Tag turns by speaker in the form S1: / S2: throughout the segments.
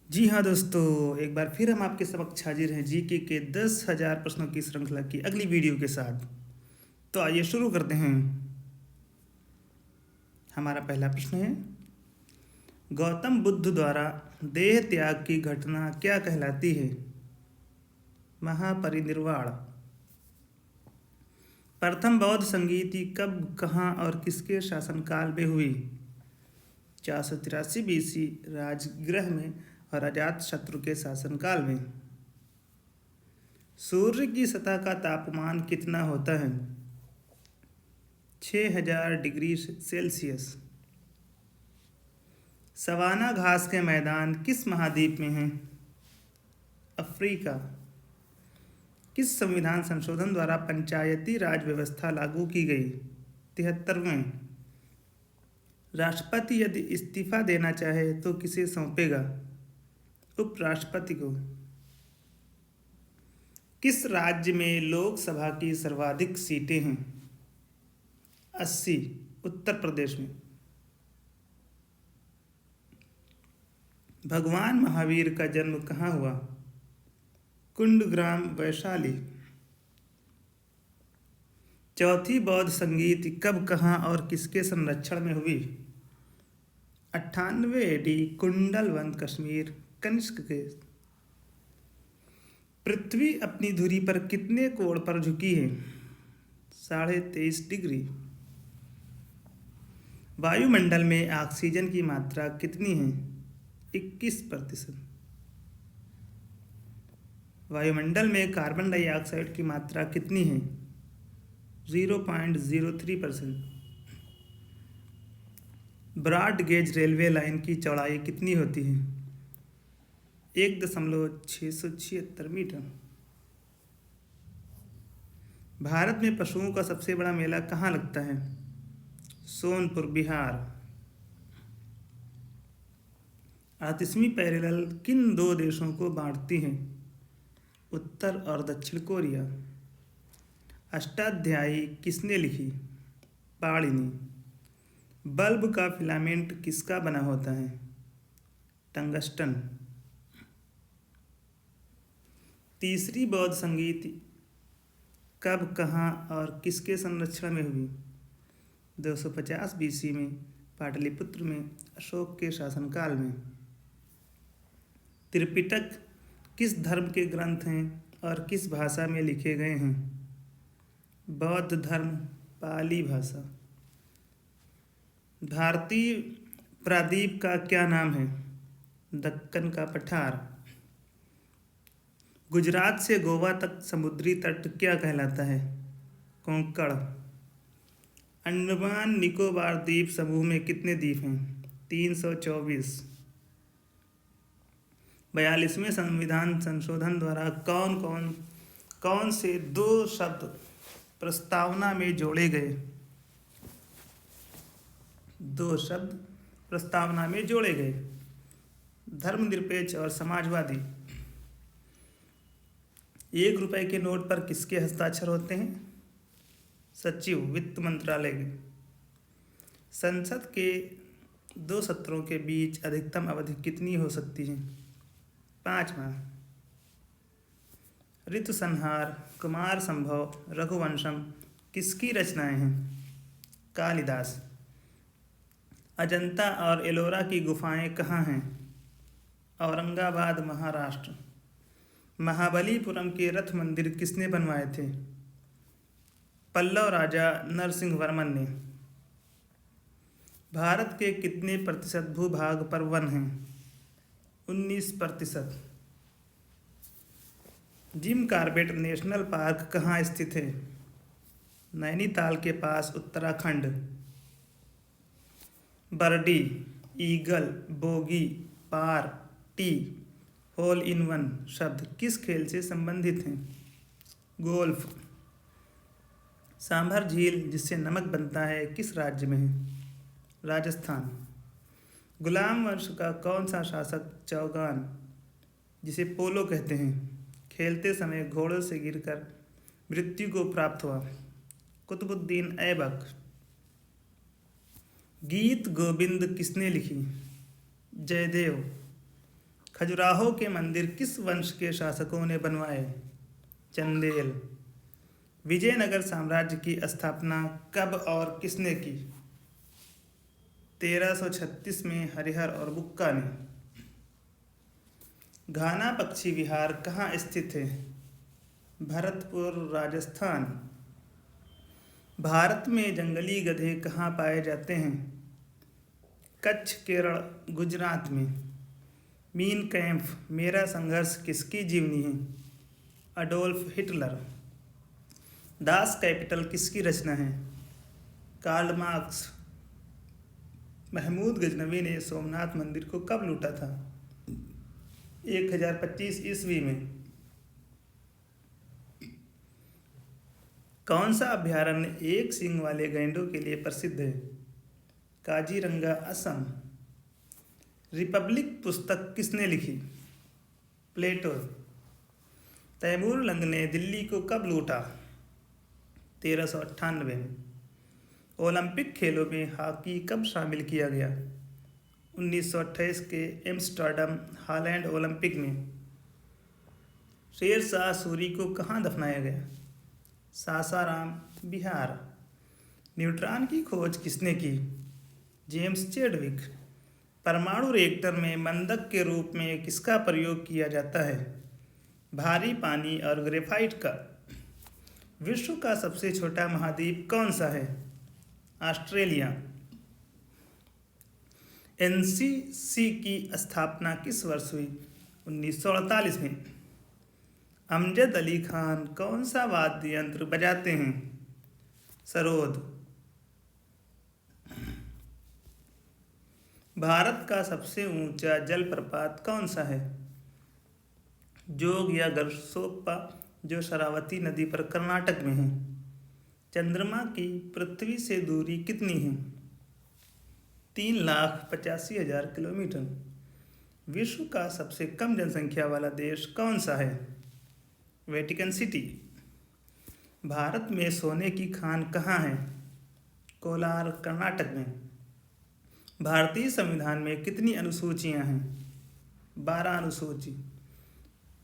S1: जी हाँ दोस्तों, एक बार फिर हम आपके समक्ष हाजिर हैं जीके के 10,000 प्रश्नों की श्रृंखला की अगली वीडियो के साथ। तो आइए शुरू करते हैं। हमारा पहला प्रश्न है, गौतम बुद्ध द्वारा देह त्याग की घटना क्या कहलाती है? महापरिनिर्वाण। प्रथम बौद्ध संगीति कब, कहाँ और किसके शासनकाल में हुई? 483 BC राजगृह में और अजातशत्रु के शासनकाल में। सूर्य की सतह का तापमान कितना होता है? 6000 डिग्री सेल्सियस। सवाना घास के मैदान किस महाद्वीप में हैं? अफ्रीका। किस संविधान संशोधन द्वारा पंचायती राज व्यवस्था लागू की गई? 73वें। राष्ट्रपति यदि इस्तीफा देना चाहे तो किसे सौंपेगा? उपराष्ट्रपति को। किस राज्य में लोकसभा की सर्वाधिक सीटें हैं? 80। उत्तर प्रदेश में। भगवान महावीर का जन्म कहाँ हुआ? कुंडग्राम, वैशाली। चौथी बौद्ध संगीति कब, कहाँ और किसके संरक्षण में हुई? 98 AD, कुंडलवंत, कश्मीर, कनिष्क के। पृथ्वी अपनी धुरी पर कितने कोण पर झुकी है? 23.5 डिग्री। वायुमंडल में ऑक्सीजन की मात्रा कितनी है? 21%। वायुमंडल में कार्बन डाइऑक्साइड की मात्रा कितनी है? 0.03%। ब्रॉड गेज रेलवे लाइन की चौड़ाई कितनी होती है? 1.676 मीटर। भारत में पशुओं का सबसे बड़ा मेला कहाँ लगता है? सोनपुर, बिहार। 38वीं पैरेलल किन दो देशों को बांटती है? उत्तर और दक्षिण कोरिया। अष्टाध्यायी किसने लिखी? पाणिनि। बल्ब का फिलामेंट किसका बना होता है? टंगस्टन। तीसरी बौद्ध संगीति कब, कहाँ और किसके संरक्षण में हुई? 250 BC में पाटलिपुत्र में अशोक के शासनकाल में। त्रिपिटक किस धर्म के ग्रंथ हैं और किस भाषा में लिखे गए हैं? बौद्ध धर्म, पाली भाषा। भारतीय प्रायद्वीप का क्या नाम है? दक्कन का पठार। गुजरात से गोवा तक समुद्री तट क्या कहलाता है? कोंकण। अंडमान निकोबार द्वीप समूह में कितने द्वीप हैं? 324। 42वें संविधान संशोधन द्वारा कौन से दो शब्द प्रस्तावना में जोड़े गए? दो शब्द प्रस्तावना में जोड़े गए। धर्मनिरपेक्ष और समाजवादी। 1 रुपए के नोट पर किसके हस्ताक्षर होते हैं? सचिव, वित्त मंत्रालय के। संसद के 2 सत्रों के बीच अधिकतम अवधि कितनी हो सकती है? 5 माह। ऋतुसंहार, कुमार संभव, रघुवंशम किसकी रचनाएं हैं? कालिदास। अजंता और एलोरा की गुफाएं कहाँ हैं? औरंगाबाद, महाराष्ट्र। महाबलीपुरम के रथ मंदिर किसने बनवाए थे? पल्लव राजा नरसिंह वर्मन ने। भारत के कितने प्रतिशत भूभाग पर वन हैं? 19%। जिम कॉर्बेट नेशनल पार्क कहाँ स्थित है? नैनीताल के पास, Uttarakhand. Birdie, eagle, bogey, par, tee, hole in one शब्द किस खेल से संबंधित हैं? गोल्फ। सांभर झील जिससे नमक बनता है किस राज्य में है? राजस्थान। गुलाम वंश का कौन सा शासक चौगान, जिसे पोलो कहते हैं, खेलते समय घोड़े से गिरकर मृत्यु को प्राप्त हुआ? कुतुबुद्दीन ऐबक। गीत गोविंद किसने लिखी? जयदेव। खजुराहो के मंदिर किस वंश के शासकों ने बनवाए? चंदेल। विजयनगर साम्राज्य की स्थापना कब और किसने की? 1336 में हरिहर और बुक्का ने। घाना पक्षी विहार कहाँ स्थित है? भरतपुर, राजस्थान। भारत में जंगली गधे कहाँ पाए जाते हैं? कच्छ, केरल, गुजरात में। मीन कैंप मेरा संघर्ष किसकी जीवनी है? Adolf Hitler. दास कैपिटल किसकी रचना है? Karl Marx. महमूद गजनवी ने सोमनाथ मंदिर को कब लूटा था? 1025 ईस्वी में। कौन सा अभयारण्य एक सींग वाले गैंडों के लिए प्रसिद्ध है? काजीरंगा, असम। रिपब्लिक पुस्तक किसने लिखी? प्लेटो। तैमूर लंग ने दिल्ली को कब लूटा? 1398 में। ओलंपिक खेलों में हॉकी कब शामिल किया गया? 1928 के एम्स्टर्डम, हॉलैंड ओलंपिक में। शेर शाह सूरी को कहाँ दफनाया गया? सासाराम, बिहार। न्यूट्रॉन की खोज किसने की? James Chadwick. परमाणु रिएक्टर में मंदक के रूप में किसका प्रयोग किया जाता है? भारी पानी और ग्रेफाइट का। विश्व का सबसे छोटा महाद्वीप कौन सा है? ऑस्ट्रेलिया। एनसीसी की स्थापना किस वर्ष हुई? 1948 में। अमजद अली खान कौन सा वाद्य यंत्र बजाते हैं? सरोद। भारत का सबसे ऊंचा जलप्रपात कौन सा है? जोग या गरसोप्पा, जो शरावती नदी पर कर्नाटक में है। चंद्रमा की पृथ्वी से दूरी कितनी है? 3,85,000 किलोमीटर। विश्व का सबसे कम जनसंख्या वाला देश कौन सा है? Vatican city. भारत में सोने की खान कहाँ है? कोलार, कर्नाटक में। भारतीय संविधान में कितनी अनुसूचियां हैं? 12 अनुसूची।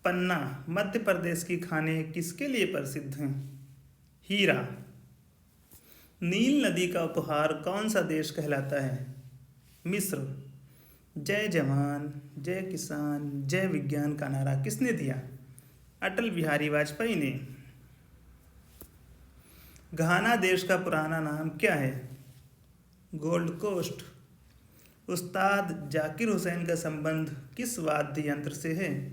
S1: पन्ना, मध्य प्रदेश की खानें किसके लिए प्रसिद्ध हैं? हीरा। नील नदी का उपहार कौन सा देश कहलाता है? मिस्र। जय जवान, जय किसान, जय विज्ञान का नारा किसने दिया? अटल बिहारी वाजपेयी ने। घाना देश का पुराना नाम क्या है? Gold Coast. उस्ताद जाकिर हुसैन का संबंध किस वाद्य यंत्र से है?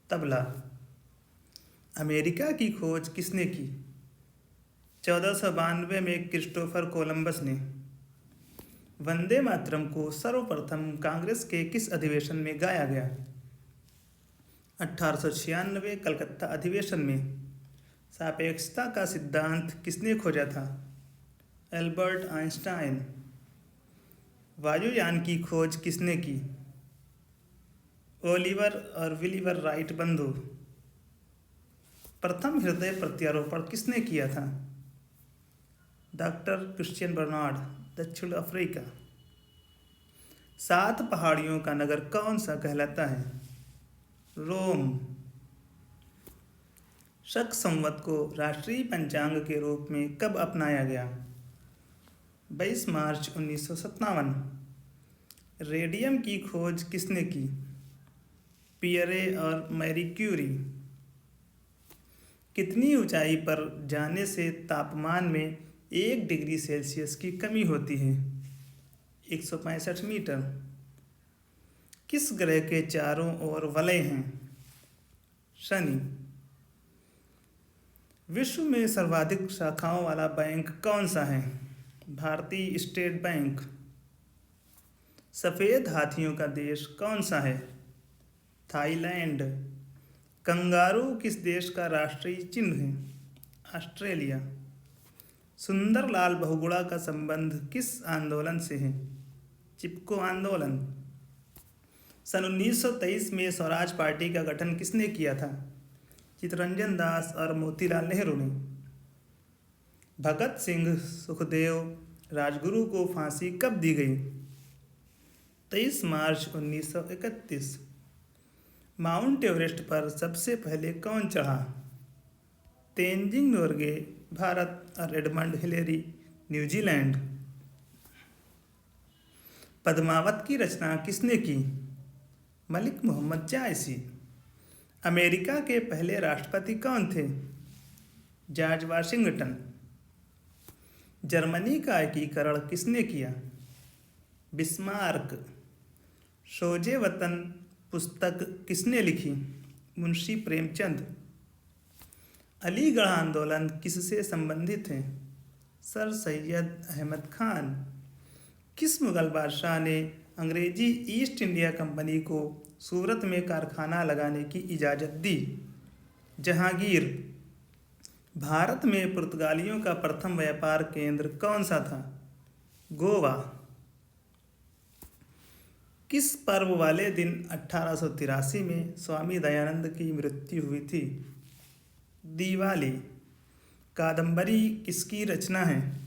S1: तबला। अमेरिका की खोज किसने की? 1492 में क्रिस्टोफर कोलंबस ने। वंदे मातरम को सर्वप्रथम कांग्रेस के किस अधिवेशन में गाया गया? 1896 कलकत्ता अधिवेशन में। सापेक्षता का सिद्धांत किसने खोजा था? Albert Einstein. वायुयान की खोज किसने की? ओलिवर और विलिवर राइट बंधु। प्रथम हृदय प्रत्यारोपण किसने किया था? डॉक्टर क्रिश्चियन बर्नार्ड, दक्षिण अफ्रीका। 7 पहाड़ियों का नगर कौन सा कहलाता है? रोम। शक संवत को राष्ट्रीय पंचांग के रूप में कब अपनाया गया? 22 मार्च 1957। रेडियम की खोज किसने की? पियरे और मैरी क्यूरी। कितनी ऊंचाई पर जाने से तापमान में 1 डिग्री सेल्सियस की कमी होती है? 165 मीटर। किस ग्रह के चारों ओर वलय हैं? शनि। विश्व में सर्वाधिक शाखाओं वाला बैंक कौन सा है? भारतीय स्टेट बैंक। सफ़ेद हाथियों का देश कौन सा है? थाईलैंड। कंगारू किस देश का राष्ट्रीय चिन्ह है? ऑस्ट्रेलिया। सुंदरलाल बहुगुणा का संबंध किस आंदोलन से है? चिपको आंदोलन। सन 1923 में स्वराज पार्टी का गठन किसने किया था? चित्तरंजन दास और मोतीलाल नेहरू ने। भगत सिंह, सुखदेव, राजगुरु को फांसी कब दी गई? 23 मार्च 1931। माउंट एवरेस्ट पर सबसे पहले कौन चढ़ा? तेंजिंग नोरगे, भारत और एडमंड हिलेरी, न्यूजीलैंड। पद्मावत की रचना किसने की? मलिक मोहम्मद जायसी। अमेरिका के पहले राष्ट्रपति कौन थे? George Washington. जर्मनी का एकीकरण किसने किया? बिस्मार्क। सोजे वतन पुस्तक किसने लिखी? मुंशी प्रेमचंद। अलीगढ़ आंदोलन किससे संबंधित है? सर सैयद अहमद खान। किस मुगल बादशाह ने अंग्रेजी ईस्ट इंडिया कंपनी को सूरत में कारखाना लगाने की इजाज़त दी? जहांगीर। भारत में पुर्तगालियों का प्रथम व्यापार केंद्र कौन सा था? गोवा। किस पर्व वाले दिन 1883 में स्वामी दयानंद की मृत्यु हुई थी? दिवाली। कादंबरी किसकी रचना है?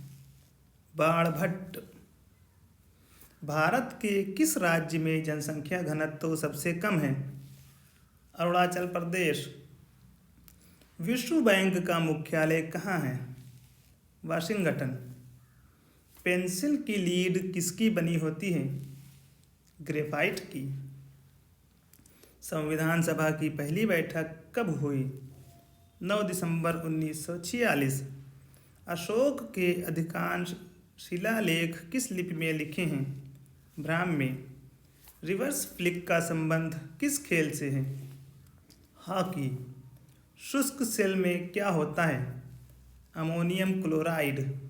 S1: बाणभट्ट। भारत के किस राज्य में जनसंख्या घनत्व सबसे कम है? अरुणाचल प्रदेश। विश्व बैंक का मुख्यालय कहाँ है? वाशिंगटन। पेंसिल की लीड किसकी बनी होती है? ग्रेफाइट की। संविधान सभा की पहली बैठक कब हुई? 9 दिसंबर 1946। अशोक के अधिकांश शिलालेख किस लिपि में लिखे हैं? ब्राह्मी। रिवर्स फ्लिक का संबंध किस खेल से है? हॉकी। शुष्क सेल में क्या होता है? Ammonium chloride.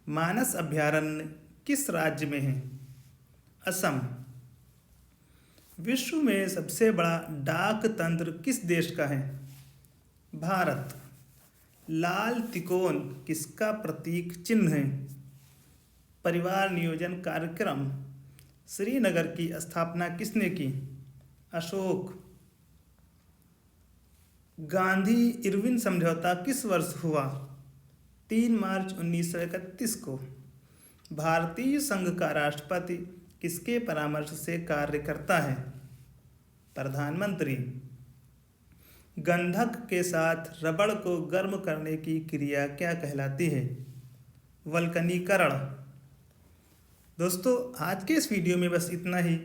S1: मानस अभयारण्य किस राज्य में है? असम। विश्व में सबसे बड़ा डाक तंत्र किस देश का है? भारत। लाल तिकोन किसका प्रतीक चिन्ह है? परिवार नियोजन कार्यक्रम। श्रीनगर की स्थापना किसने की? अशोक। गांधी इरविन समझौता किस वर्ष हुआ? 3 मार्च 1931 को। भारतीय संघ का राष्ट्रपति किसके परामर्श से कार्य करता है? प्रधानमंत्री। गंधक के साथ रबड़ को गर्म करने की क्रिया क्या कहलाती है? वल्कनीकरण। दोस्तों, आज के इस वीडियो में बस इतना ही।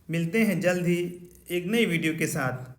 S1: मिलते हैं जल्द ही एक नई वीडियो के साथ।